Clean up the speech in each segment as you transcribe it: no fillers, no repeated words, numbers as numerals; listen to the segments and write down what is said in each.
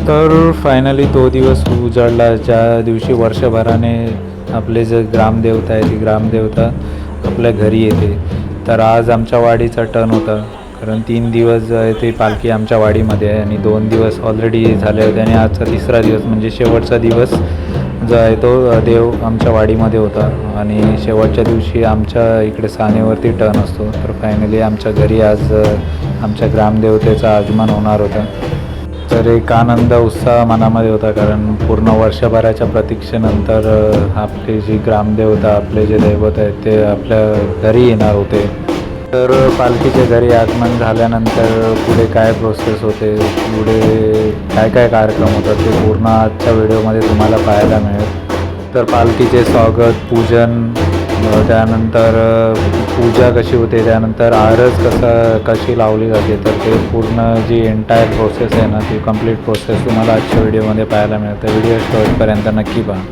तर फायनली तो दिवस उजाडला ज्या दिवशी वर्षभराने आपले जे ग्रामदेवता आहे ती ग्रामदेवता आपल्या घरी येते. तर आज आमच्या वाडीचा टर्न होता, कारण 3 दिवस जो आहे ती पालखी आमच्या वाडीमध्ये आहे आणि 2 दिवस ऑलरेडी झाले होते आणि आजचा तिसरा दिवस म्हणजे शेवटचा दिवस जो आहे तो देव आमच्या वाडीमध्ये होता आणि शेवटच्या दिवशी आमच्या इकडे सानेवरती टर्न असतो. तर फायनली आमच्या घरी आज आमच्या ग्रामदेवतेचं आगमन होणार होतं. तर एक आनंद उत्साह मनामध्ये होता, कारण पूर्ण वर्षभराच्या प्रतीक्षेनंतर आपली जी ग्रामदेवता आपले जे दैवत आहेत ते आपल्या घरी येणार होते. तर पालखीच्या घरी आगमन झाल्यानंतर पुढे काय प्रोसेस होते, पुढे काय काय कार्यक्रम होतात ते पूर्ण आजच्या व्हिडिओमध्ये तुम्हाला पाहायला मिळेल. तर पालखीचे स्वागत, पूजन, त्यानंतर पूजा कशी होते, त्यानंतर आरस कशी लावली जाते, तर ते पूर्ण जी एंटायर प्रोसेस आहे ना ती कंप्लीट प्रोसेस तुम्हाला आजच्या व्हिडिओमध्ये पाहायला मिळते. व्हिडिओ शेवटपर्यंत नक्की पहा.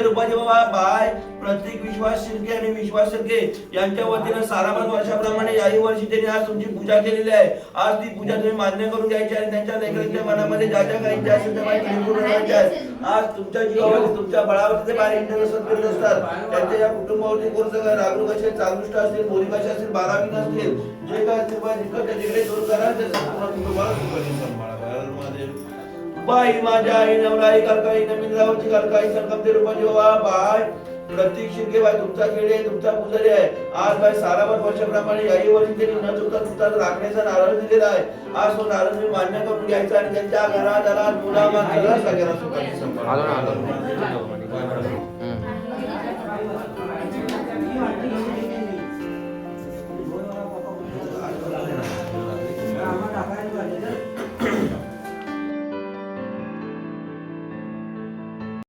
रूपाजी बाबा बाय प्रत्येक विश्वास शिर्के आणि विश्वास शिर्के यांच्या वतीनं सारामत वर्षाप्रमाणे याही वर्षी त्यांनी आज तुमची पूजा केलेली आहे. आज ती पूजा तुम्ही मान्य करून घ्यायची आणि त्यांच्या लेकरांच्या मनामध्ये ज्या ज्या काही इच्छा असेल त्या काही तुम्ही पूर्ण करायच्या आहेत. आज तुमच्या जीवावरती तुमच्या बळावरती ते बाहेर इंटरनेट करीत असतात. त्यांच्या या कुटुंबावरती कोणतं काय रागरूक असेल, चांगुष्ट असतील, बोलिकाशी असतील, बारावीक असतील, जे काय असतील तिकडे दूर करा. ते संपूर्ण कुटुंबाला सुखाने सांभाळा. बाई माझ्या आई नवलाई कालकाई नमिंद्रावरची कालकाई सरकमते रूपाजी बाबा बाय प्रत्येक शिर्के बाय तुमचा खेडे तुमचा पुजारी आहे. आज बाय सारावर वर्षाप्रमाणे याही वर्षी त्यांनी न चुकता तुमचा राखण्याचा नारळ दिलेला आहे. आज तो नारळ तुम्ही मान्य करून घ्यायचा आणि त्यांच्या घरादारात मुलाबाळांना सगळ्यांना सुखाने सांभाळा.